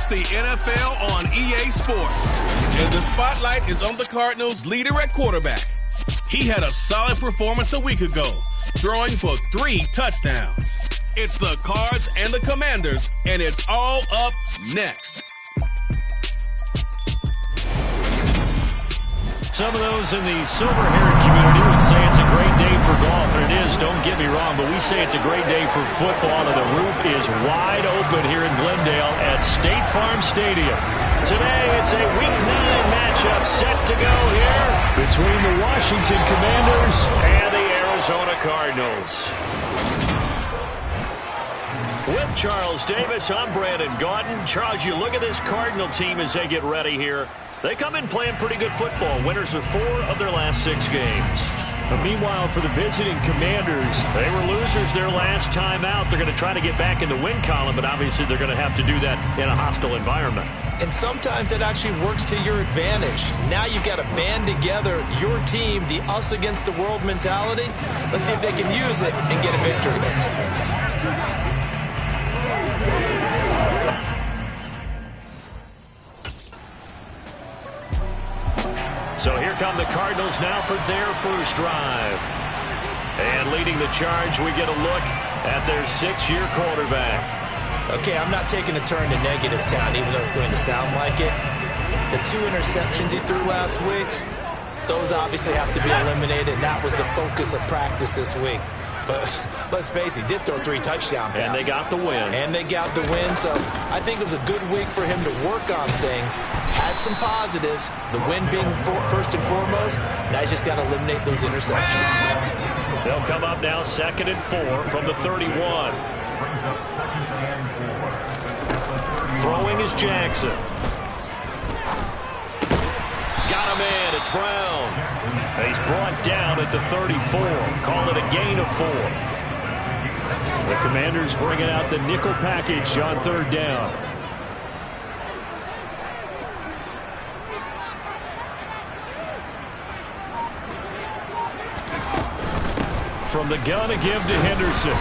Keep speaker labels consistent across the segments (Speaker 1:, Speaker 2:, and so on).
Speaker 1: It's the NFL on EA Sports, and the spotlight is on the Cardinals' leader at quarterback. He had a solid performance a week ago, throwing for 3 touchdowns. It's the Cards and the Commanders, and it's all up next.
Speaker 2: Some of those in the silver-haired community would say it's a great day for golf, and it is, don't get me wrong, but we say it's a great day for football, and the roof is wide open here in Glendale at State Farm Stadium. Today, it's a Week 9 matchup set to go here between the Washington Commanders and the Arizona Cardinals. With Charles Davis, I'm Brandon Gaudin. Charles, you look at this Cardinal team as they get ready here. They come in playing pretty good football. Winners of 4 of their last 6 games. But meanwhile, for the visiting Commanders, they were losers their last time out. They're going to try to get back in the win column, but obviously they're going to have to do that in a hostile environment.
Speaker 3: And sometimes it actually works to your advantage. Now you've got to band together your team, the us against the world mentality. Let's see if they can use it and get a victory.
Speaker 2: So here come the Cardinals now for their first drive. And leading the charge, we get a look at their 6-year quarterback.
Speaker 3: Okay, I'm not taking a turn to negative town, even though it's going to sound like it. The 2 interceptions he threw last week, those obviously have to be eliminated, and that was the focus of practice this week. But let's face it, he did throw 3 touchdown passes.
Speaker 2: And they got the win.
Speaker 3: And they got the win, so I think it was a good week for him to work on things. Had some positives, the win being first and foremost. Now he's just got to eliminate those interceptions.
Speaker 2: They'll come up now 2nd and 4 from the 31. Throwing is Jackson. Got him in. It's Brown. And he's brought down at the 34. Call it a gain of 4. The Commanders bringing out the nickel package on 3rd down. From the gun, a give to Henderson.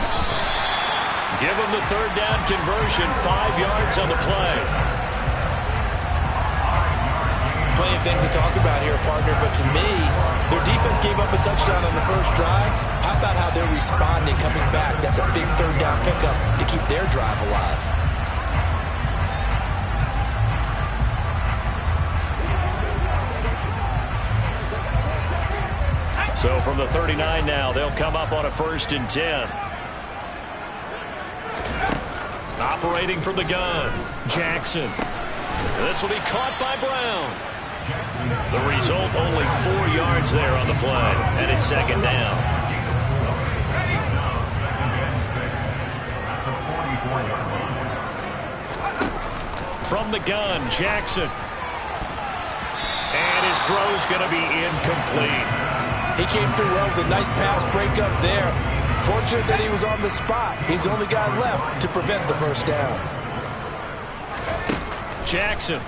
Speaker 2: Give him the 3rd down conversion. 5 yards on the play.
Speaker 3: Plenty of things to talk about here, partner, but to me, their defense gave up a touchdown on the first drive. How about how they're responding, coming back? That's a big 3rd down pickup to keep their drive alive.
Speaker 2: So from the 39 now, they'll come up on a 1st and 10. Operating from the gun, Jackson. This will be caught by Brown. The result, only 4 yards there on the play, and it's 2nd down. From the gun, Jackson. And his throw's going to be incomplete.
Speaker 3: He came through well with a nice pass breakup there. Fortunate that he was on the spot. He's the only guy left to prevent the 1st down.
Speaker 2: Jackson.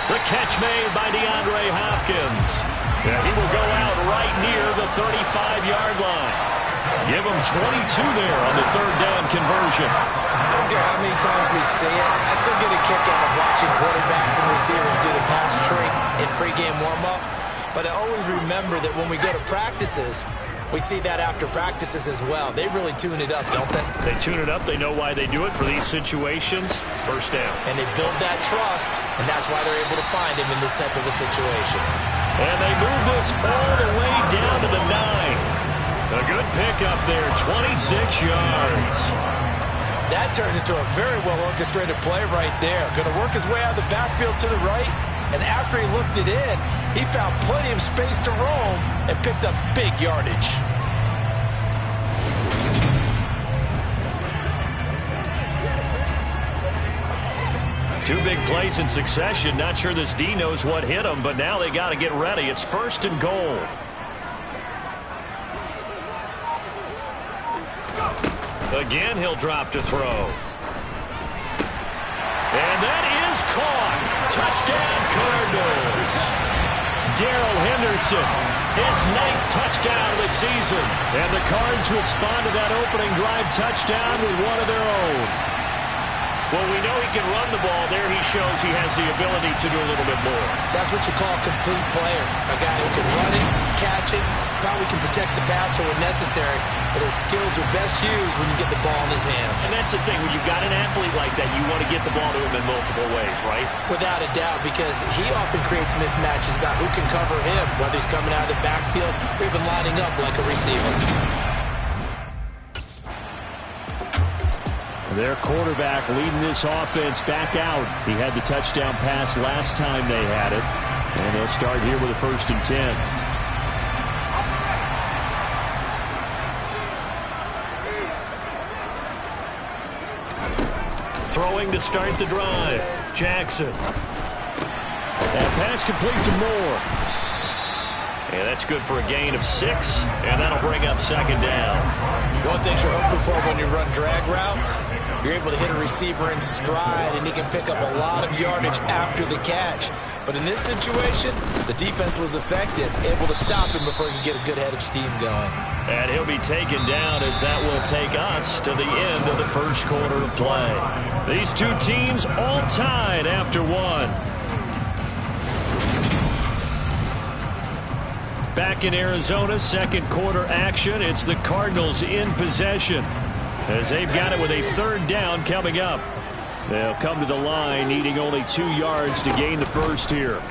Speaker 2: The catch made by DeAndre Hopkins. And he will go out right near the 35-yard line. Give him 22 there on the 3rd down conversion.
Speaker 3: I don't care how many times we see it. I still get a kick out of watching quarterbacks and receivers do the pass tree in pregame warm-up. But I always remember that when we go to practices, we see that after practices as well. They really tune it up, don't they?
Speaker 2: They tune it up. They know why they do it for these situations. 1st down.
Speaker 3: And they build that trust, and that's why they're able to find him in this type of a situation.
Speaker 2: And they move this all the way down to the 9. A good pickup there, 26 yards.
Speaker 3: That turned into a very well-orchestrated play right there. Going to work his way out of the backfield to the right, and after he looked it in, he found plenty of space to roam and picked up big yardage.
Speaker 2: Two big plays in succession. Not sure this D knows what hit him, but now they got to get ready. It's 1st and goal. Again, he'll drop to throw. And that is caught. Touchdown, Cardinals. Darrell Henderson. His 9th touchdown of the season. And the Cards respond to that opening drive touchdown with one of their own. Well, we know he can run the ball. There he shows he has the ability to do a little bit more.
Speaker 3: That's what you call a complete player. A guy who can run it, catch it, probably can protect the passer when necessary, but his skills are best used when you get the ball in his hands.
Speaker 2: And that's the thing. When you've got an athlete like that, you want to get the ball to him in multiple ways, right?
Speaker 3: Without a doubt, because he often creates mismatches about who can cover him, whether he's coming out of the backfield or even lining up like a receiver.
Speaker 2: Their quarterback leading this offense back out. He had the touchdown pass last time they had it. And they'll start here with a 1st and 10. Throwing to start the drive. Jackson. That pass complete to Moore. And that's good for a gain of 6, and that'll bring up 2nd down.
Speaker 3: One thing you're hoping for when you run drag routes, you're able to hit a receiver in stride, and he can pick up a lot of yardage after the catch. But in this situation, the defense was effective, able to stop him before he could get a good head of steam going.
Speaker 2: And he'll be taken down as that will take us to the end of the first quarter of play. These two teams all tied after 1. Back in Arizona, 2nd quarter action. It's the Cardinals in possession as they've got it with a 3rd down coming up. They'll come to the line needing only 2 yards to gain the first here.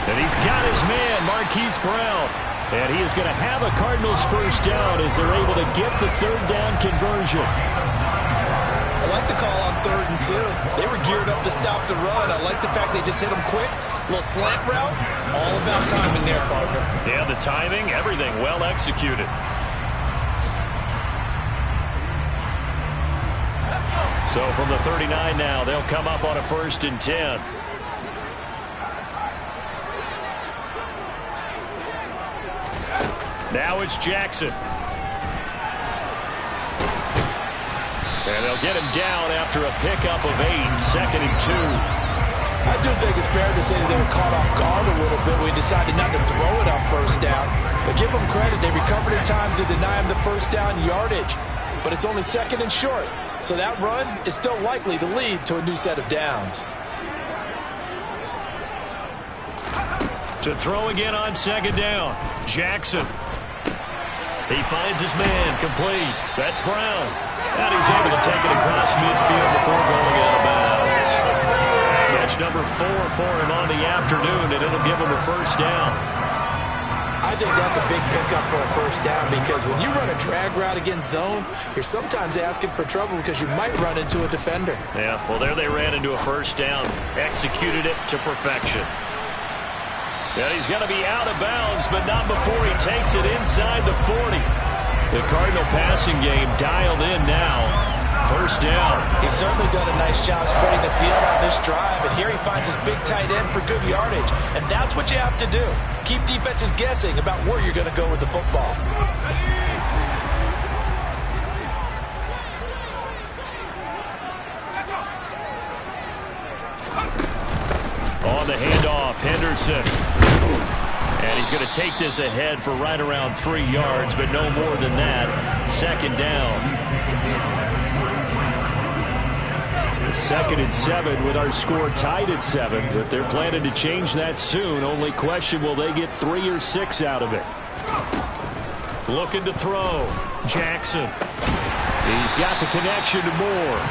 Speaker 2: And he's got his man, Marquise Brown. And he is going to have a Cardinals 1st down as they're able to get the 3rd down conversion.
Speaker 3: I like the call on 3rd and 2. They were geared up to stop the run. I like the fact they just hit him quick. Little slant route. All about timing there, partner.
Speaker 2: Yeah, the timing, everything well executed. So from the 39 now, they'll come up on a 1st and 10. Now it's Jackson. And they'll get him down after a pickup of 8, 2nd and 2.
Speaker 3: I do think it's fair to say that they were caught off guard a little bit. We decided not to throw it on 1st down. But give them credit. They recovered in time to deny him the 1st down yardage. But it's only 2nd and short. So that run is still likely to lead to a new set of downs.
Speaker 2: To throw again on 2nd down. Jackson. He finds his man, complete. That's Brown. And he's able to take it across midfield before going out of bounds. Catch number 4 for him on the afternoon, and it'll give him a 1st down.
Speaker 3: I think that's a big pickup for a 1st down because when you run a drag route against zone, you're sometimes asking for trouble because you might run into a defender.
Speaker 2: Yeah, well, there they ran into a 1st down. Executed it to perfection. And he's going to be out of bounds, but not before he takes it inside the 40. The Cardinal passing game dialed in now. 1st down.
Speaker 3: He's certainly done a nice job spreading the field on this drive, and here he finds his big tight end for good yardage. And that's what you have to do. Keep defenses guessing about where you're going to go with the football.
Speaker 2: On the handoff, Henderson. And he's going to take this ahead for right around 3 yards, but no more than that. 2nd down. 2nd and 7 with our score tied at 7, but they're planning to change that soon. Only question, will they get 3 or 6 out of it? Looking to throw. Jackson. He's got the connection to Moore.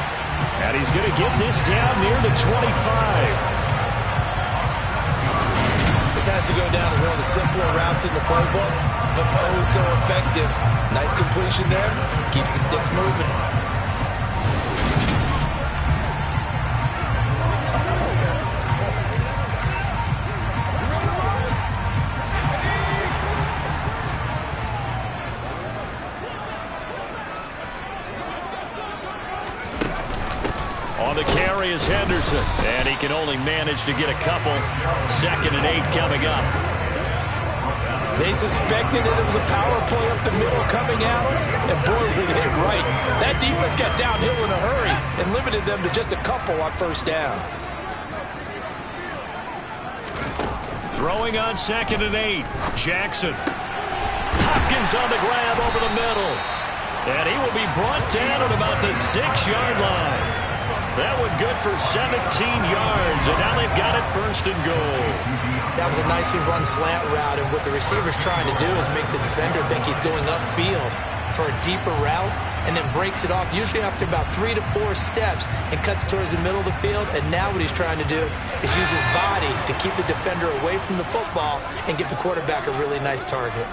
Speaker 2: And he's going to get this down near the 25.
Speaker 3: This has to go down as one of the simpler routes in the playbook, but oh so effective. Nice completion there. Keeps the sticks moving.
Speaker 2: On the carry is Henderson, and he can only manage to get a couple. 2nd and 8 coming up.
Speaker 3: They suspected that it was a power play up the middle coming out, and boy, were they right. That defense got downhill in a hurry and limited them to just a couple on 1st down.
Speaker 2: Throwing on 2nd and 8. Jackson. Hopkins on the grab over the middle. And he will be brought down at about the 6-yard line. That one good for 17 yards, and now they've got it 1st and goal.
Speaker 3: That was a nicely run slant route, and what the receiver's trying to do is make the defender think he's going upfield for a deeper route, and then breaks it off, usually after about 3 to 4 steps, and cuts towards the middle of the field. And now what he's trying to do is use his body to keep the defender away from the football and give the quarterback a really nice target.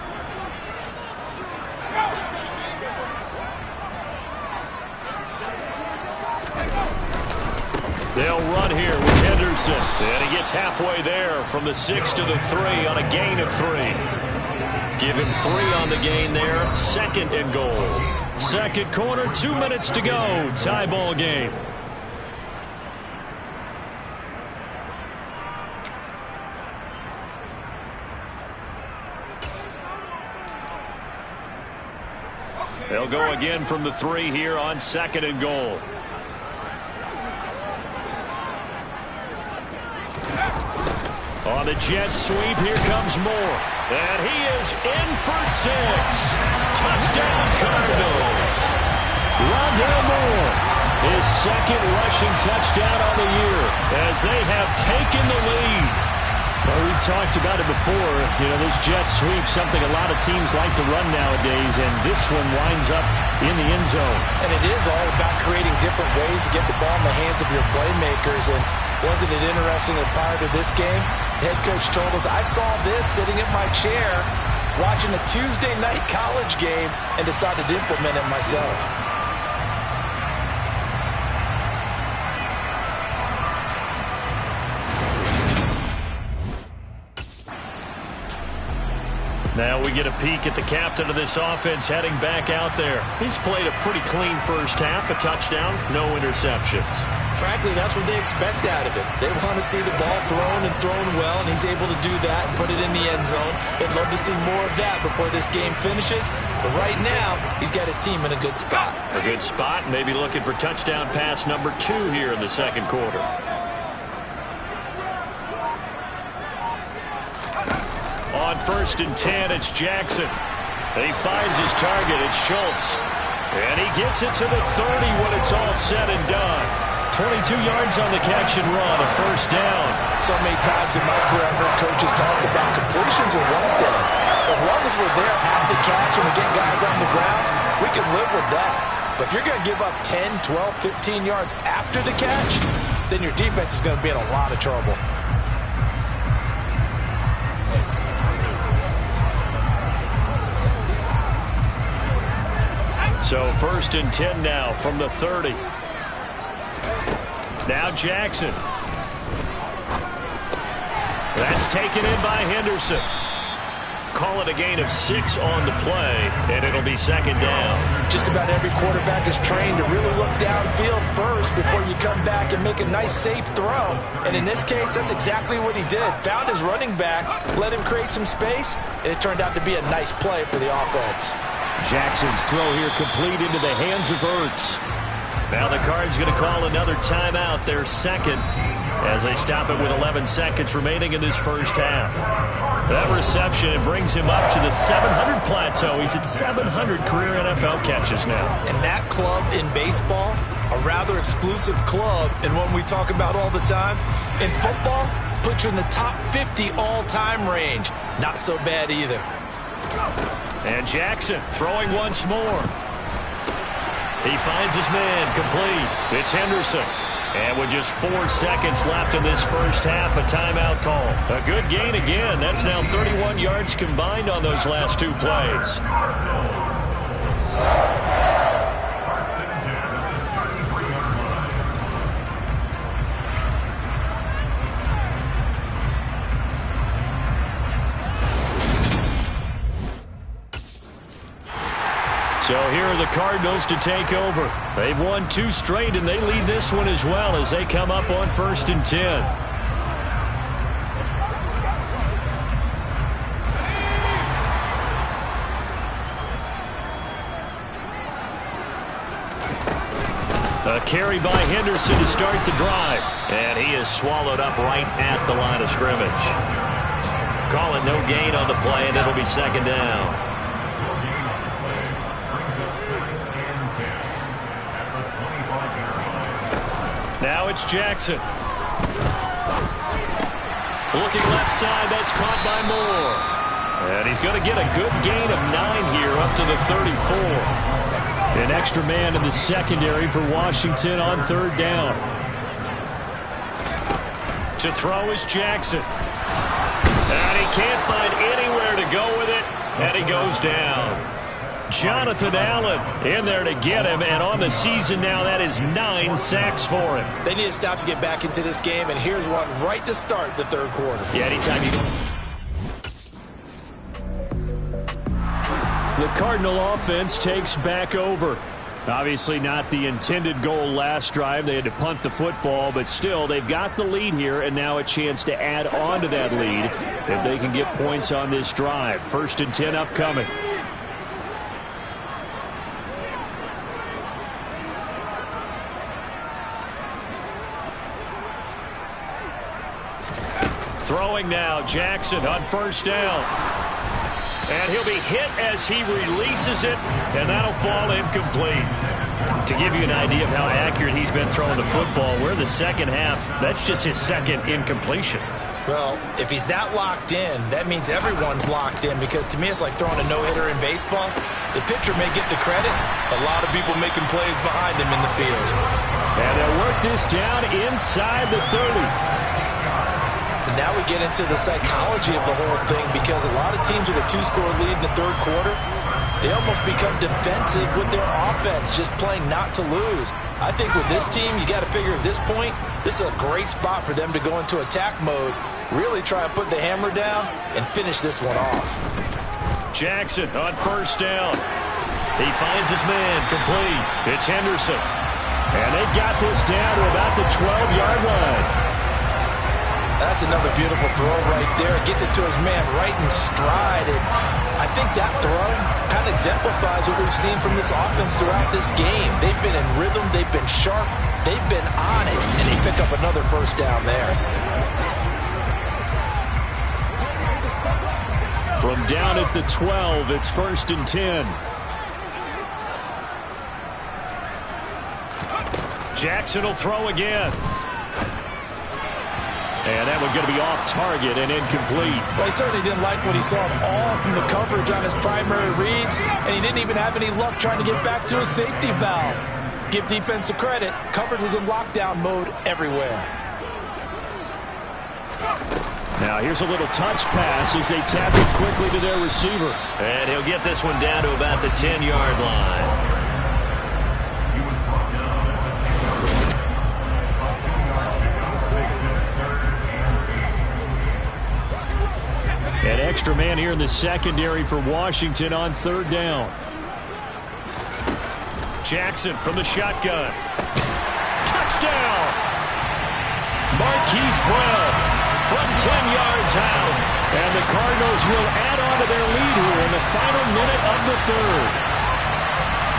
Speaker 2: They'll run here with Henderson. And he gets halfway there from the 6 to the 3 on a gain of 3. Give him 3 on the gain there. 2nd and goal. 2nd quarter, 2 minutes to go. Tie ball game. They'll go again from the 3 here on 2nd and goal. On the jet sweep, here comes Moore. And he is in for 6. Touchdown, Cardinals. Rondale Moore, his 2nd rushing touchdown on the year as they have taken the lead. Well, we've talked about it before. You know, those jet sweeps, something a lot of teams like to run nowadays, and this one winds up in the end zone.
Speaker 3: And it is all about creating different ways to get the ball in the hands of your playmakers. And wasn't it interesting that prior to this game, head coach told us, I saw this sitting in my chair watching a Tuesday night college game and decided to implement it myself.
Speaker 2: Now we get a peek at the captain of this offense heading back out there. He's played a pretty clean first half, a touchdown, no interceptions.
Speaker 3: Frankly, that's what they expect out of him. They want to see the ball thrown and thrown well, and he's able to do that and put it in the end zone. They'd love to see more of that before this game finishes. But right now, he's got his team in a good spot.
Speaker 2: A good spot, maybe looking for touchdown pass number 2 here in the 2nd quarter. On 1st and 10, it's Jackson. He finds his target. It's Schultz. And he gets it to the 30 when it's all said and done. 22 yards on the catch and run, a 1st down.
Speaker 3: So many times in my career, I've heard coaches talk about completions are one thing. As long as we're there at the catch and we get guys on the ground, we can live with that. But if you're going to give up 10, 12, 15 yards after the catch, then your defense is going to be in a lot of trouble.
Speaker 2: So 1st and 10 now from the 30. Now Jackson. That's taken in by Henderson. Call it a gain of 6 on the play, and it'll be 2nd down.
Speaker 3: Just about every quarterback is trained to really look downfield first before you come back and make a nice, safe throw. And in this case, that's exactly what he did. Found his running back, let him create some space, and it turned out to be a nice play for the offense.
Speaker 2: Jackson's throw here complete into the hands of Ertz. Now the Cards going to call another timeout, their 2nd, as they stop it with 11 seconds remaining in this first half. That reception, it brings him up to the 700 plateau. He's at 700 career NFL catches now.
Speaker 3: And that club in baseball, a rather exclusive club, and one we talk about all the time. In football, puts you in the top 50 all-time range. Not so bad either.
Speaker 2: And Jackson throwing once more. He finds his man complete. It's Henderson. And with just 4 seconds left in this first half, a timeout call. A good gain again. That's now 31 yards combined on those last 2 plays. So here are the Cardinals to take over. They've won 2 straight, and they lead this one as well as they come up on 1st and 10. A carry by Henderson to start the drive. And he is swallowed up right at the line of scrimmage. call it no gain on the play, and it'll be second down. Now it's Jackson. Looking left side, that's caught by Moore. And he's going to get a good gain of 9 here up to the 34. An extra man in the secondary for Washington on third down. To throw is Jackson. And he can't find anywhere to go with it, and he goes down. Jonathan Allen in there to get him, and on the season now, that is 9 sacks for him.
Speaker 3: They need to stop to get back into this game, and here's one right to start the third quarter.
Speaker 2: Yeah, anytime you go. The Cardinal offense takes back over. Obviously not the intended goal last drive. They had to punt the football, but still, they've got the lead here, and now a chance to add on to that lead if they can get points on this drive. 1st and 10 upcoming. Throwing now, Jackson on 1st down. And he'll be hit as he releases it, and that'll fall incomplete. To give you an idea of how accurate he's been throwing the football, we're in the second half. That's just his second incompletion.
Speaker 3: Well, if he's that locked in, that means everyone's locked in, because to me it's like throwing a no-hitter in baseball. The pitcher may get the credit. A lot of people making plays behind him in the field.
Speaker 2: And they'll work this down inside the 30.
Speaker 3: And now we get into the psychology of the whole thing, because a lot of teams with a 2-score lead in the third quarter, they almost become defensive with their offense, just playing not to lose. I think with this team, you got to figure at this point, this is a great spot for them to go into attack mode, really try and put the hammer down and finish this one off.
Speaker 2: Jackson on 1st down. He finds his man complete. It's Henderson. And they've got this down to about the 12-yard line.
Speaker 3: That's another beautiful throw right there. Gets it to his man right in stride. And I think that throw kind of exemplifies what we've seen from this offense throughout this game. They've been in rhythm. They've been sharp. They've been on it. And they pick up another 1st down there.
Speaker 2: From down at the 12, it's 1st and 10. Jackson will throw again. And that one's going to be off target and incomplete.
Speaker 3: Well, he certainly didn't like what he saw all from the coverage on his primary reads, and he didn't even have any luck trying to get back to his safety valve. Give defense a credit. Coverage was in lockdown mode everywhere.
Speaker 2: Now here's a little touch pass as they tap it quickly to their receiver. And he'll get this one down to about the 10-yard line. An extra man here in the secondary for Washington on third down. Jackson from the shotgun. Touchdown! Marquise Brown from 10 yards out. And the Cardinals will add on to their lead here in the final minute of the third.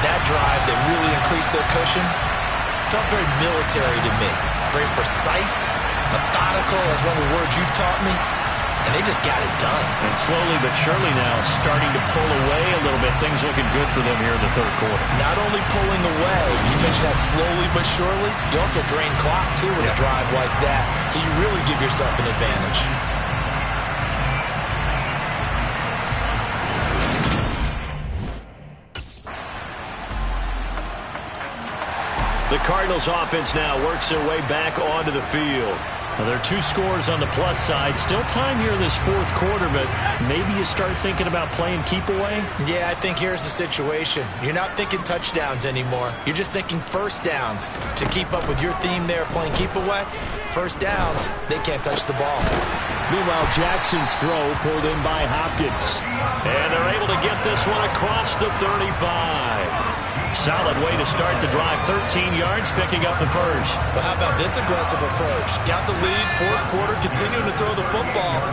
Speaker 3: That drive that really increased their cushion felt very military to me. Very precise, methodical, that's one of the words you've taught me. And they just got it done.
Speaker 2: And slowly but surely now starting to pull away a little bit. Things looking good for them here in the third quarter.
Speaker 3: Not only pulling away, you mentioned that slowly but surely, you also drain clock too with a drive like that. So you really give yourself an advantage.
Speaker 2: The Cardinals offense now works their way back onto the field. Well, there are 2 scores on the plus side. Still time here in this fourth quarter, but maybe you start thinking about playing keep away?
Speaker 3: Yeah, I think here's the situation. You're not thinking touchdowns anymore. You're just thinking 1st downs. To keep up with your theme there, playing keep away, 1st downs, they can't touch the ball.
Speaker 2: Meanwhile, Jackson's throw pulled in by Hopkins. And they're able to get this one across the 35. Solid way to start the drive. 13 yards, picking up the first.
Speaker 3: Well, how about this aggressive approach? Got the lead, fourth quarter, continuing to throw the football.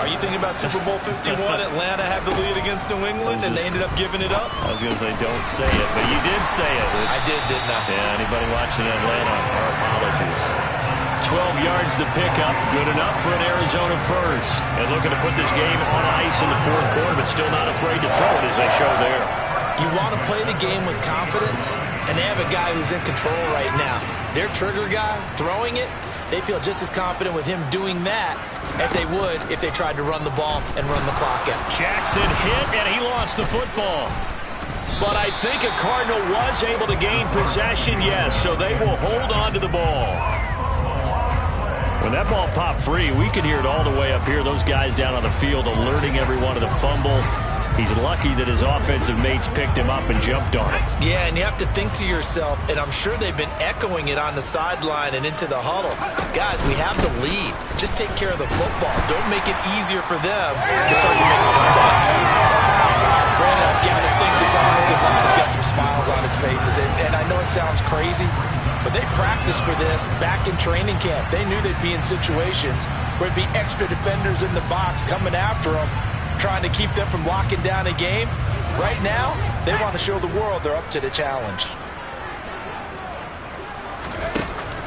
Speaker 3: Are you thinking about Super Bowl 51? Atlanta had the lead against New England, and they ended up giving it up?
Speaker 2: I was going to say, don't say it, but you did say it.
Speaker 3: I did, didn't I?
Speaker 2: Yeah, anybody watching Atlanta, our apologies. 12 yards to pick up. Good enough for an Arizona first. And looking to put this game on ice in the fourth quarter, but still not afraid to throw it, as they show there.
Speaker 3: You want to play the game with confidence, and they have a guy who's in control right now. Their trigger guy, throwing it, they feel just as confident with him doing that as they would if they tried to run the ball and run the clock out.
Speaker 2: Jackson hit, and he lost the football. But I think a Cardinal was able to gain possession, yes, so they will hold on to the ball. When that ball popped free, we could hear it all the way up here. Those guys down on the field alerting everyone of the fumble. He's lucky that his offensive mates picked him up and jumped on it.
Speaker 3: Yeah, and you have to think to yourself, and I'm sure they've been echoing it on the sideline and into the huddle. Guys, we have the lead. Just take care of the football. Don't make it easier for them to start to make a comeback. Brandon, I've got to think this offensive line has got some smiles on its faces. And I know it sounds crazy, but they practiced for this back in training camp. They knew they'd be in situations where it'd be extra defenders in the box coming after them, trying to keep them from locking down a game. Right now, they want to show the world they're up to the challenge.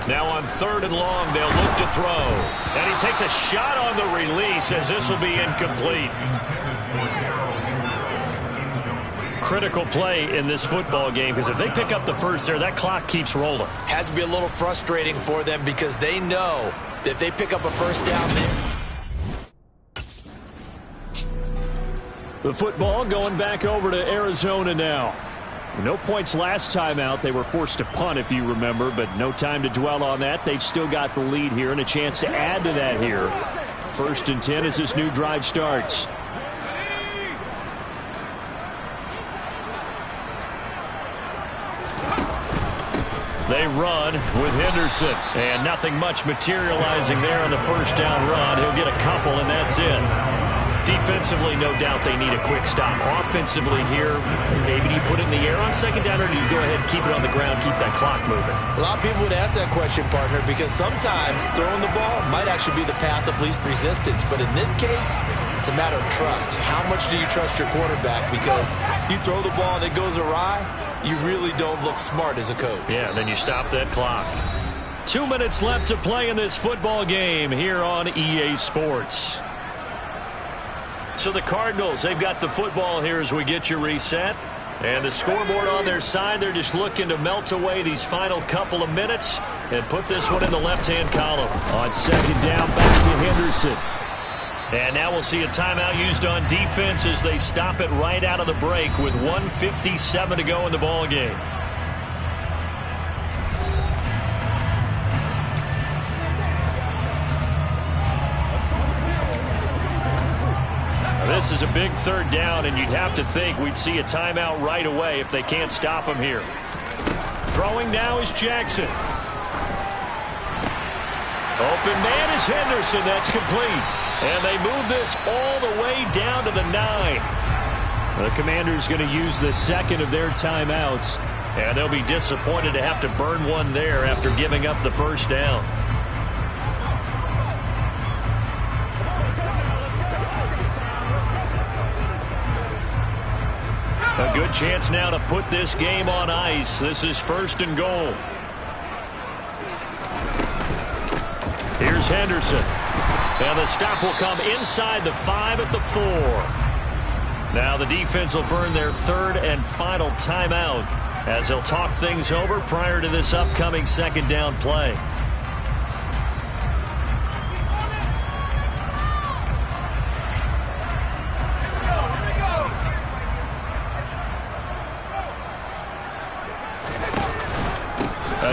Speaker 2: Now on 3rd and long, they'll look to throw. And he takes a shot on the release as this will be incomplete. Critical play in this football game, because if they pick up the first there, that clock keeps rolling.
Speaker 3: Has to be a little frustrating for them because they know that if they pick up a first down there.
Speaker 2: The football going back over to Arizona now. No points last time out. They were forced to punt, if you remember, but no time to dwell on that. They've still got the lead here and a chance to add to that here. 1st and 10 as this new drive starts. They run with Henderson, and nothing much materializing there on the first down run. He'll get a couple, and that's it. Defensively, no doubt they need a quick stop. Offensively here, maybe do you put it in the air on 2nd down, or do you go ahead and keep it on the ground, keep that clock moving?
Speaker 3: A lot of people would ask that question, partner, because sometimes throwing the ball might actually be the path of least resistance. But in this case, it's a matter of trust. How much do you trust your quarterback? Because you throw the ball and it goes awry, you really don't look smart as a coach.
Speaker 2: Yeah, then you stop that clock. 2 minutes left to play in this football game here on EA Sports. So the Cardinals, they've got the football here as we get you reset. And the scoreboard on their side, they're just looking to melt away these final couple of minutes and put this one in the left-hand column. On 2nd down, back to Henderson. And now we'll see a timeout used on defense as they stop it right out of the break with 1:57 to go in the ball game. This is a big 3rd down, and you'd have to think we'd see a timeout right away if they can't stop him here. Throwing now is Jackson. Open man is Henderson. That's complete. And they move this all the way down to the 9. The Commanders going to use the 2nd of their timeouts, and they'll be disappointed to have to burn one there after giving up the first down. A good chance now to put this game on ice. This is 1st and goal. Here's Henderson. And the stop will come inside the 5 at the 4. Now the defense will burn their 3rd and final timeout as they'll talk things over prior to this upcoming 2nd down play.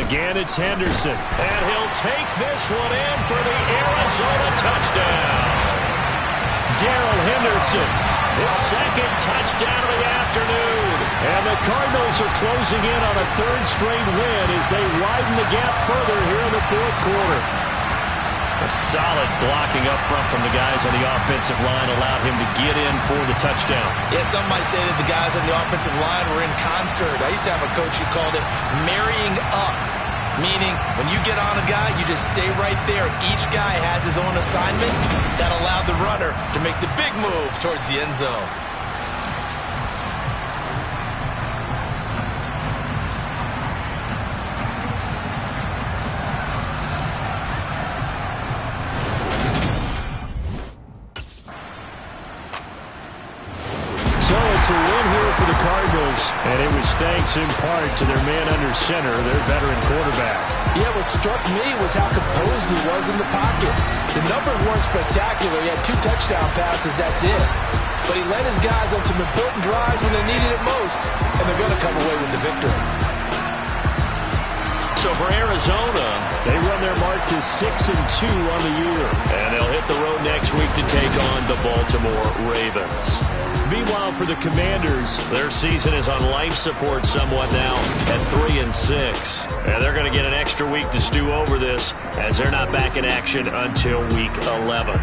Speaker 2: Again, it's Henderson, and he'll take this one in for the Arizona touchdown. Darrell Henderson, his 2nd touchdown of the afternoon. And the Cardinals are closing in on a 3rd straight win as they widen the gap further here in the 4th quarter. A solid blocking up front from the guys on the offensive line allowed him to get in for the touchdown.
Speaker 3: Yeah, some might say that the guys on the offensive line were in concert. I used to have a coach who called it marrying up, meaning when you get on a guy, you just stay right there. Each guy has his own assignment that allowed the runner to make the big move towards the end zone.
Speaker 2: So it's a win here for the Cardinals, and it was thanks in part to their man under center, their veteran quarterback.
Speaker 3: Yeah, what struck me was how composed he was in the pocket. The numbers weren't spectacular. He had 2 touchdown passes, that's it. But he led his guys on some important drives when they needed it most, and they're going to come away with the victory.
Speaker 2: So for Arizona, they run their mark to 6-2 on the year. And they'll hit the road next week to take on the Baltimore Ravens. Meanwhile, for the Commanders, their season is on life support somewhat now at 3-6. And they're going to get an extra week to stew over this as they're not back in action until week 11.